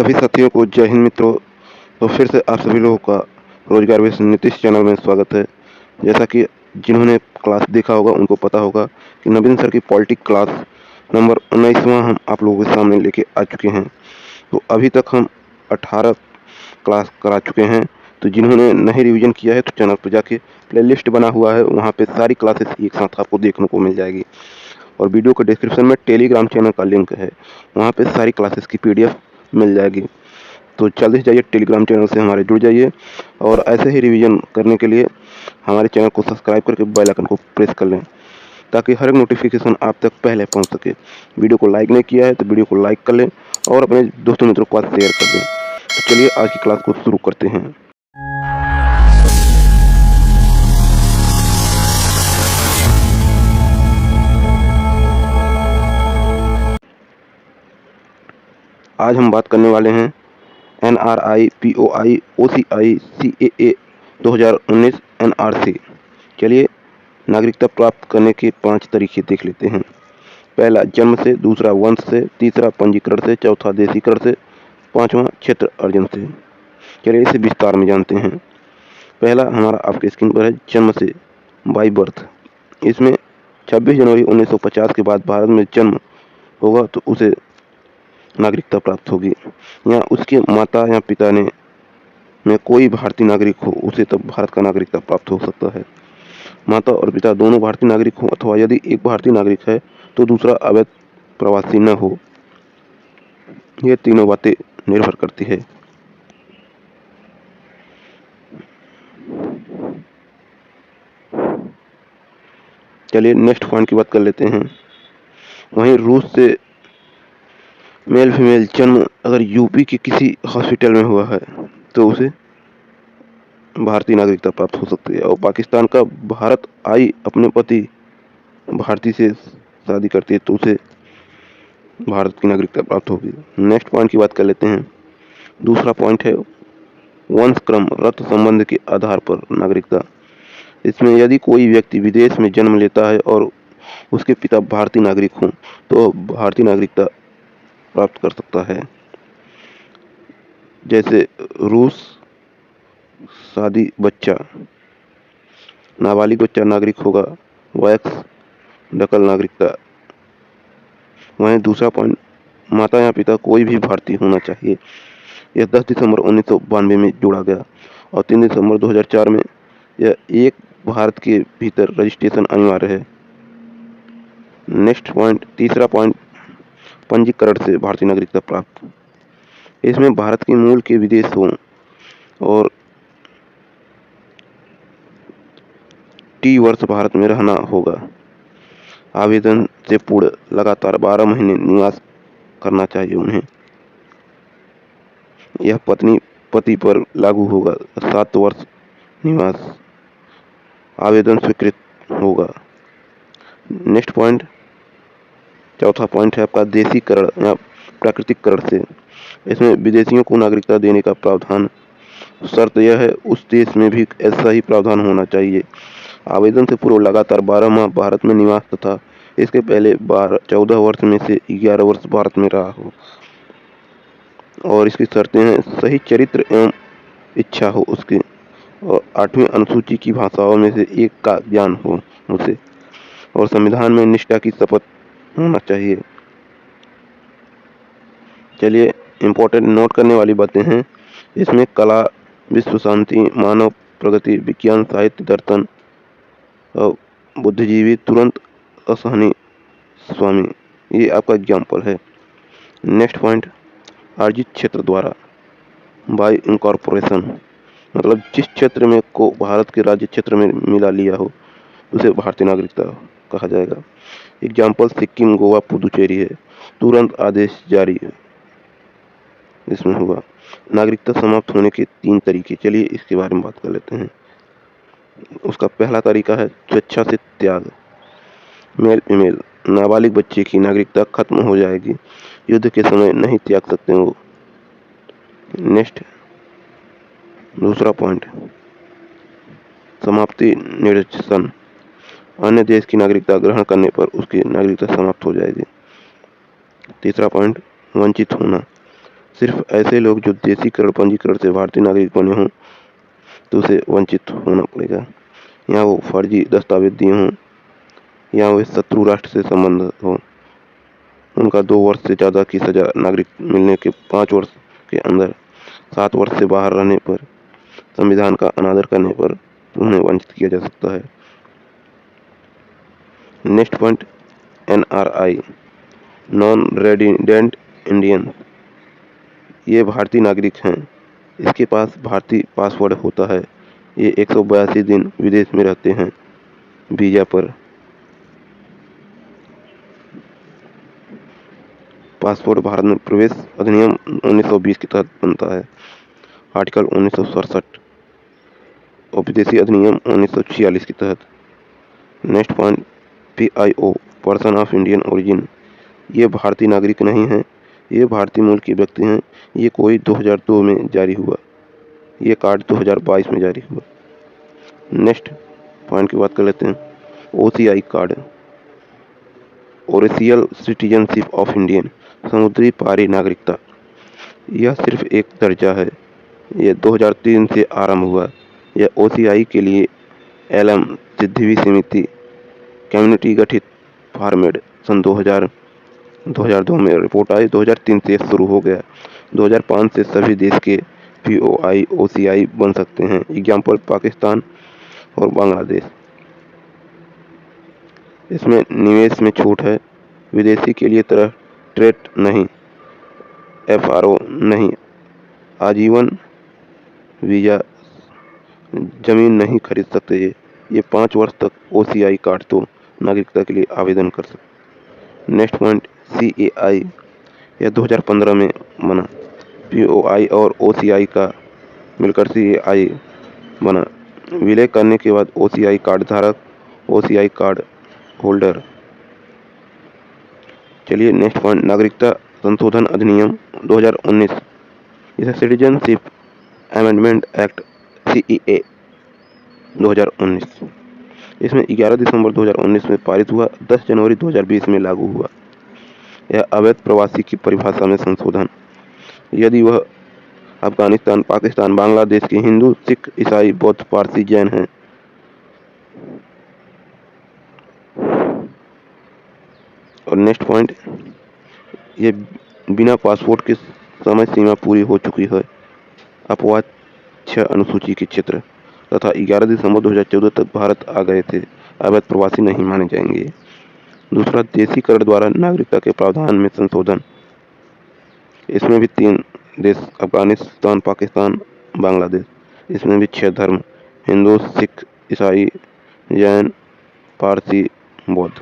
सभी साथियों को जय हिंद मित्रों। तो फिर से आप सभी लोगों का रोजगार विद नीतीश चैनल में स्वागत है। जैसा कि जिन्होंने क्लास देखा होगा उनको पता होगा कि नवीन सर की पॉलिटिक क्लास नंबर 19वां हम आप लोगों के सामने लेके आ चुके हैं। तो अभी तक हम 18 क्लास करा चुके हैं। तो जिन्होंने नहीं रिवीजन किया है तो चैनल पर जाके प्लेलिस्ट बना हुआ है, वहाँ पे सारी क्लासेस एक साथ आपको देखने को मिल जाएगी। और वीडियो के डिस्क्रिप्शन में टेलीग्राम चैनल का लिंक है, वहाँ पे सारी क्लासेस की PDF मिल जाएगी। तो जल्दी से जाइए टेलीग्राम चैनल से हमारे जुड़ जाइए और ऐसे ही रिवीजन करने के लिए हमारे चैनल को सब्सक्राइब करके बेल आइकन को प्रेस कर लें ताकि हर एक नोटिफिकेशन आप तक पहले पहुंच सके। वीडियो को लाइक नहीं किया है तो वीडियो को लाइक कर लें और अपने दोस्तों मित्रों के पास शेयर कर दें। तो चलिए आज की क्लास को शुरू करते हैं। आज हम बात करने वाले हैं NRI, POI, OCI, CAA 2019 NRC। चलिए नागरिकता प्राप्त करने के 5 तरीके देख लेते हैं। पहला जन्म से, दूसरा वंश से, तीसरा पंजीकरण से, चौथा देशीकरण से, पांचवा क्षेत्र अर्जन से। चलिए इसे विस्तार में जानते हैं। पहला हमारा आपके स्क्रीन पर है जन्म से, बाई बर्थ। इसमें 26 जनवरी 1950 के बाद भारत में जन्म होगा तो उसे नागरिकता प्राप्त होगी, या उसके माता या पिता ने में कोई भारतीय नागरिक हो उसे तब भारत का नागरिकता प्राप्त हो सकता है। माता और पिता दोनों भारतीय नागरिक हो, अथवा यदि एक भारतीय नागरिक है तो दूसरा अवैध प्रवासी न हो। ये तीनों बातें निर्भर करती है। चलिए नेक्स्ट पॉइंट की बात कर लेते हैं। वहीं रूस से मेल फीमेल जन्म अगर यूपी के किसी हॉस्पिटल में हुआ है तो उसे भारतीय नागरिकता प्राप्त हो सकती है। और पाकिस्तान का भारत आई अपने पति भारतीय से शादी करती है तो उसे भारत की नागरिकता प्राप्त होगी। नेक्स्ट पॉइंट की बात कर लेते हैं। दूसरा पॉइंट है वंश क्रम रक्त संबंध के आधार पर नागरिकता। इसमें यदि कोई व्यक्ति विदेश में जन्म लेता है और उसके पिता भारतीय नागरिक हों तो भारतीय नागरिकता प्राप्त कर सकता है। जैसे रूस, शादी बच्चा, नाबालिग बच्चा नागरिक होगा, वयस्क दखल नागरिकता। वहीं दूसरा पॉइंट माता या पिता कोई भी भारतीय होना चाहिए। यह 10 दिसंबर 1992 में जोड़ा गया और 3 दिसंबर 2004 में यह एक भारत के भीतर रजिस्ट्रेशन अनिवार्य है। नेक्स्ट पॉइंट, तीसरा पॉइंट पंजीकरण से भारतीय नागरिकता प्राप्त। इसमें भारत के मूल के विदेश हों और T वर्ष भारत में रहना होगा। आवेदन से पूर्व लगातार 12 महीने निवास करना चाहिए उन्हें। यह पत्नी पति पर लागू होगा। 7 वर्ष निवास आवेदन स्वीकृत होगा। नेक्स्ट पॉइंट, चौथा पॉइंट है आपका देशीकरण या प्राकृतिककरण से। इसमें विदेशियों को नागरिकता देने का प्रावधान। शर्त यह है उस देश में भी ऐसा ही प्रावधान होना चाहिए। आवेदन से पूर्व लगातार 12 माह भारत में निवास तथा इसके पहले 14 वर्ष में से 11 वर्ष भारत में रहा हो। और इसकी शर्तें हैं सही चरित्र एवं इच्छा हो उसकी, और 8वीं अनुसूची की भाषाओं में से एक का ज्ञान हो उसे, और संविधान में निष्ठा की शपथ होना चाहिए। चलिए इम्पोर्टेंट नोट करने वाली बातें हैं। इसमें कला, विश्व शांति, मानव प्रगति, विज्ञान, साहित्य, दर्शन और बुद्धिजीवी, तुरंत असहनी स्वामी, ये आपका एग्जाम्पल है। नेक्स्ट पॉइंट, अर्जित क्षेत्र द्वारा बाय इनकॉर्पोरेशन, मतलब जिस क्षेत्र में को भारत के राज्य क्षेत्र में मिला लिया हो उसे भारतीय नागरिकता कहा जाएगा। एग्जाम्पल सिक्किम, गोवा, पुदुचेरी है। तुरंत आदेश जारी है इसमें हुआ। नागरिकता समाप्त होने के 3 तरीके, चलिए इसके बारे में बात कर लेते हैं। उसका पहला तरीका है स्वेच्छा से त्याग। मेल फीमेल नाबालिग बच्चे की नागरिकता खत्म हो जाएगी, युद्ध के समय नहीं त्याग सकते वो। नेक्स्ट, दूसरा पॉइंट समाप्ति निरसन, अन्य देश की नागरिकता ग्रहण करने पर उसकी नागरिकता समाप्त हो जाएगी। तीसरा पॉइंट वंचित होना, सिर्फ ऐसे लोग जो देसीकरण पंजीकरण से भारतीय नागरिक बने हों तो उसे वंचित होना पड़ेगा, या वो फर्जी दस्तावेज दिए हों, या वे शत्रु राष्ट्र से संबंध हो, उनका 2 वर्ष से ज़्यादा की सजा नागरिक मिलने के 5 वर्ष के अंदर, 7 वर्ष से बाहर रहने पर, संविधान का अनादर करने पर उन्हें वंचित किया जा सकता है। Next point, NRI, non resident Indian. ये भारतीय नागरिक हैं, इसके पास भारतीय पासपोर्ट होता है, ये 182 दिन विदेश में रहते हैं वीज़ा पर। पासपोर्ट भारत में प्रवेश अधिनियम 1920 के तहत बनता है, आर्टिकल 1967, और विदेशी अधिनियम 1946 के तहत। Next point, PIO, person of Indian origin. ये भारतीय नागरिक नहीं हैं, ये भारतीय मूल के व्यक्ति हैं। ये कोई 2002 में जारी हुआ, ये कार्ड 2022 में जारी हुआ। नेक्स्ट पॉइंट की बात कर लेते हैं, OCI card, original citizenship of Indian, समुद्री पारी नागरिकता। यह सिर्फ एक दर्जा है, यह 2003 से आरंभ हुआ। यह OCI के लिए LM सिद्धिवी समिति कम्युनिटी गठित फॉर्मेट सन 2002 में रिपोर्ट आई। 2003 से शुरू हो गया। 2005 से सभी देश के POI OCI बन सकते हैं, एग्जाम्पल पाकिस्तान और बांग्लादेश। इसमें निवेश में छूट है, विदेशी के लिए तरह ट्रेड नहीं, FRO नहीं, आजीवन वीज़ा, जमीन नहीं खरीद सकते। ये 5 वर्ष तक OCI कार्ड तो नागरिकता के लिए आवेदन कर सकते। नेक्स्ट पॉइंट, CAI, यह 2015 में बना। POI और OCI का मिलकर CAI बना। विलय करने के बाद OCI कार्ड धारक, OCI कार्ड होल्डर। चलिए नेक्स्ट पॉइंट, नागरिकता संशोधन अधिनियम 2019, इसे सिटीजनशिप अमेंडमेंट एक्ट CEA 2019। इसमें 11 दिसंबर 2019 में पारित हुआ, 10 जनवरी 2020 में लागू हुआ। यह अवैध प्रवासी की परिभाषा में संशोधन। यदि वह अफगानिस्तान, पाकिस्तान, बांग्लादेश के हिंदू, सिख, ईसाई, बौद्ध, पारसी, जैन हैं। और नेक्स्ट पॉइंट, ये बिना पासपोर्ट के समय सीमा पूरी हो चुकी है, अपवाद 6 अनुसूची के क्षेत्र तथा 11 दिसंबर 2014 तक भारत आ गए थे, अवैध प्रवासी नहीं माने जाएंगे। दूसरा, देशीकरण द्वारा नागरिकता के प्रावधान में संशोधन। इसमें भी 3 देश, अफगानिस्तान, पाकिस्तान, बांग्लादेश। इसमें भी 6 धर्म, हिंदू, सिख, ईसाई, जैन, पारसी, बौद्ध।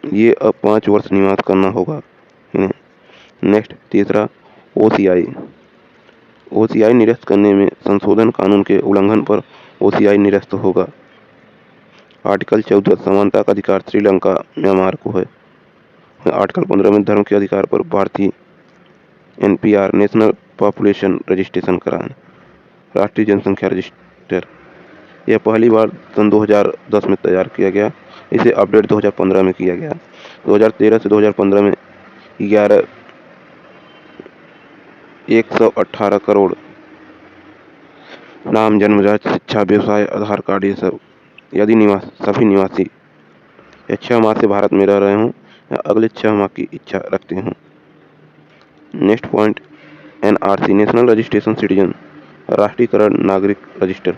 ये अब 5 वर्ष निवास करना होगा इन्हें। नेक्स्ट, तीसरा, OCI निरस्त करने में संशोधन। कानून के उल्लंघन पर OCI निरस्त होगा। आर्टिकल 14, समानता का अधिकार श्रीलंका, म्यांमार को है। आर्टिकल 15 में धर्म के अधिकार पर भारतीय NPR, नेशनल पॉपुलेशन रजिस्ट्रेशन कराएं, राष्ट्रीय जनसंख्या रजिस्टर। यह पहली बार सन 2010 में तैयार किया गया, इसे अपडेट 2015 में किया गया। 2013 से 2015 में 118 करोड़ नाम, जन्मजात, शिक्षा, व्यवसाय, आधार कार्ड, ये सब यदि सभी निवासी या 6 माह से भारत में रह रहे हों या अगले 6 माह की इच्छा रखते हों। Next point, NRC, national registration citizen, राष्ट्रीयकरण नागरिक रजिस्टर।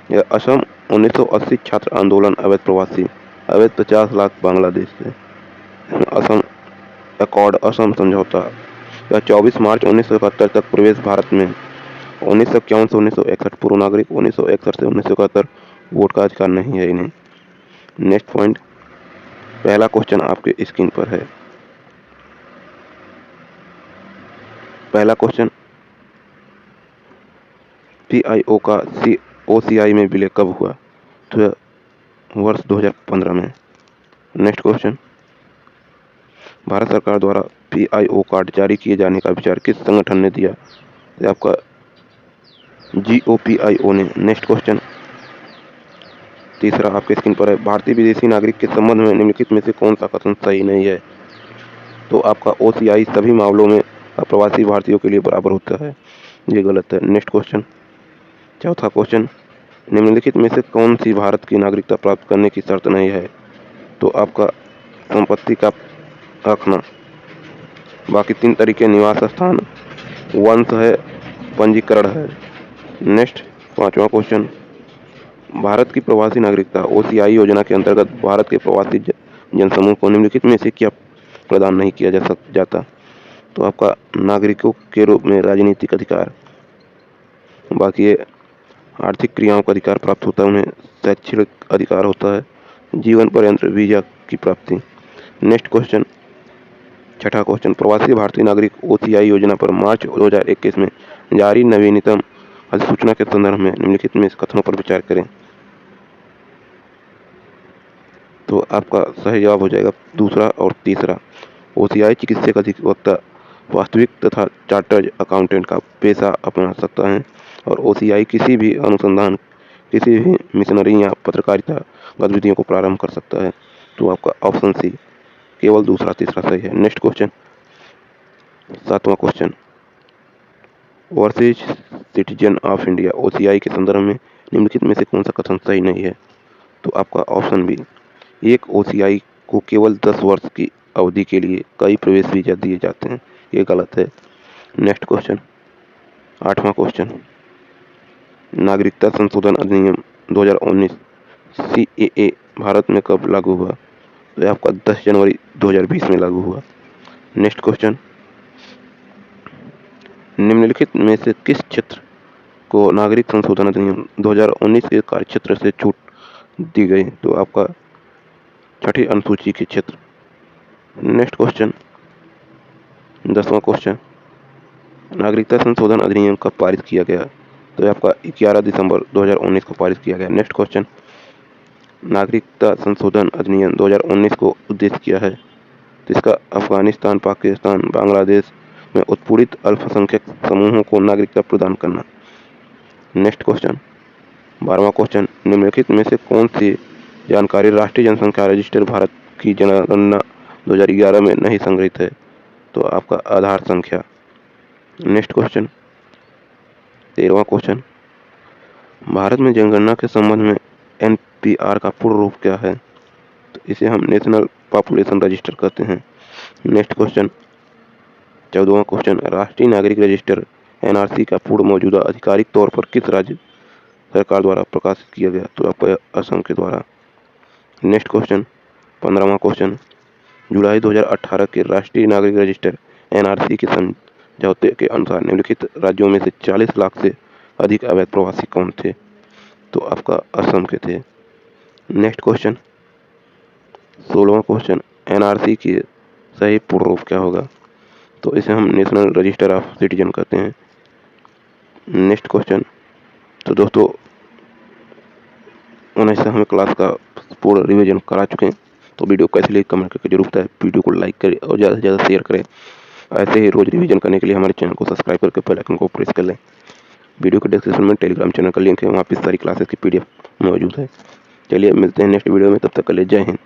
यह असम 1980 छात्र आंदोलन, अवैध प्रवासी, अवैध 50 लाख बांग्लादेश से। असम अकॉर्ड, असम समझौता। यह 24 मार्च 1971 तक प्रवेश भारत में। 1951 से 1961 पूर्व नागरिक, 1961 से 1971 वोट का अधिकार नहीं है इन्हें। नेक्स्ट पॉइंट, पहला क्वेश्चन आपके स्क्रीन पर है। पहला क्वेश्चन, PIO का OCI में विलय कब हुआ? तो वर्ष 2015 में। नेक्स्ट क्वेश्चन, भारत सरकार द्वारा PIO कार्ड जारी किए जाने का विचार किस संगठन ने दिया? ये आपका GOPIO ने। नेक्स्ट क्वेश्चन, तीसरा आपके स्क्रीन पर है, भारतीय विदेशी नागरिक के संबंध में निम्नलिखित में से कौन सा कथन सही नहीं है? तो आपका OCI सभी मामलों में अप्रवासी भारतीयों के लिए बराबर होता है, ये गलत है। नेक्स्ट क्वेश्चन, चौथा क्वेश्चन, निम्नलिखित में से कौन सी भारत की नागरिकता प्राप्त करने की शर्त नहीं है? तो आपका संपत्ति का रखना, बाकी 3 तरीके निवास स्थान, वंश है, पंजीकरण है। नेक्स्ट, पांचवा क्वेश्चन, भारत की प्रवासी नागरिकता OCI योजना के अंतर्गत भारत के प्रवासी जनसमूह को निम्नलिखित में से क्या प्रदान नहीं किया जाता? तो आपका नागरिकों के रूप में राजनीतिक अधिकार, बाकी ये आर्थिक क्रियाओं का अधिकार प्राप्त होता है, उन्हें शैक्षणिक अधिकार होता है, जीवन पर्यंत वीजा की प्राप्ति। नेक्स्ट क्वेश्चन, छठा क्वेश्चन, प्रवासी भारतीय नागरिक OCI योजना पर मार्च 2021 में जारी नवीनतम अधिसूचना के संदर्भ में निम्नलिखित में कथनों पर विचार करें। तो आपका सही जवाब हो जाएगा दूसरा और तीसरा। OCI चिकित्सक अधिवक्ता वास्तविक तथा चार्टर्ड अकाउंटेंट का पेशा अपना सकता है और OCI किसी भी अनुसंधान, किसी भी मिशनरी या पत्रकारिता गतिविधियों को प्रारंभ कर सकता है। तो आपका ऑप्शन सी, केवल दूसरा तीसरा सही है। नेक्स्ट क्वेश्चन, सातवां question, overseas citizen of India OCI के संदर्भ में निम्नलिखित में से कौन सा कथन सही नहीं है? तो आपका ऑप्शन बी, एक OCI को केवल 10 वर्ष की अवधि के लिए कई प्रवेश वीजा दिए जाते हैं, ये गलत है। नेक्स्ट क्वेश्चन, आठवां क्वेश्चन, नागरिकता संशोधन अधिनियम 2019 CAA भारत में कब लागू हुआ? तो आपका 10 जनवरी 2020 में लागू हुआ। नेक्स्ट क्वेश्चन, निम्नलिखित में से किस क्षेत्र को नागरिक संशोधन अधिनियम 2019 के कार्यक्षेत्र से छूट दी गई? तो आपका छठी अनुसूची के क्षेत्र। नेक्स्ट क्वेश्चन, 10वां क्वेश्चन, नागरिकता संशोधन अधिनियम कब पारित किया गया? तो आपका 11 दिसंबर 2019 को पारित किया गया। नेक्स्ट क्वेश्चन, नागरिकता संशोधन अधिनियम 2019 को उद्देश्य क्या है? तो इसका अफगानिस्तान, पाकिस्तान, बांग्लादेश में उत्पीड़ित अल्पसंख्यक समूहों को नागरिकता प्रदान करना। नेक्स्ट क्वेश्चन, 12वां क्वेश्चन, निम्नलिखित में से कौन सी जानकारी राष्ट्रीय जनसंख्या रजिस्टर भारत की जनगणना 2011 में नहीं संग्रहित है? तो आपका आधार संख्या। नेक्स्ट क्वेश्चन, 13वां क्वेश्चन, भारत में जनगणना के संबंध में NPR का पूर्ण रूप क्या है? तो इसे हम नेशनल पॉपुलेशन रजिस्टर कहते हैं। नेक्स्ट क्वेश्चन, 14वां क्वेश्चन, राष्ट्रीय नागरिक रजिस्टर NRC का पूर्ण मौजूदा आधिकारिक तौर पर किस राज्य सरकार द्वारा प्रकाशित किया गया? तो आपका असम के द्वारा। नेक्स्ट क्वेश्चन, 15वां क्वेश्चन, जुलाई 2018 के राष्ट्रीय नागरिक रजिस्टर NRC के समझौते के अनुसार निम्नलिखित राज्यों में से 40 लाख से अधिक अवैध प्रवासी कौन थे? तो आपका असम के थे। नेक्स्ट क्वेश्चन, 16वां क्वेश्चन, NRC की सही पूर्ण रूप क्या होगा? तो इसे हम नेशनल रजिस्टर ऑफ सिटीजन कहते हैं। नेक्स्ट क्वेश्चन, तो दोस्तों 19 हमें क्लास का पूर्ण रिवीजन करा चुके हैं। तो वीडियो कैसे लगी कमेंट करके जरूर बताएं, वीडियो को लाइक करें और ज़्यादा से ज़्यादा शेयर करें। ऐसे ही रोज रिवीजन करने के लिए हमारे चैनल को सब्सक्राइब करके बेल आइकन को प्रेस कर लें। वीडियो के डिस्क्रिप्शन में टेलीग्राम चैनल का लिंक है, वहाँ पर सारी क्लासेस की PDF मौजूद है। चलिए मिलते हैं नेक्स्ट वीडियो में, तब तक के लिए जय हिंद।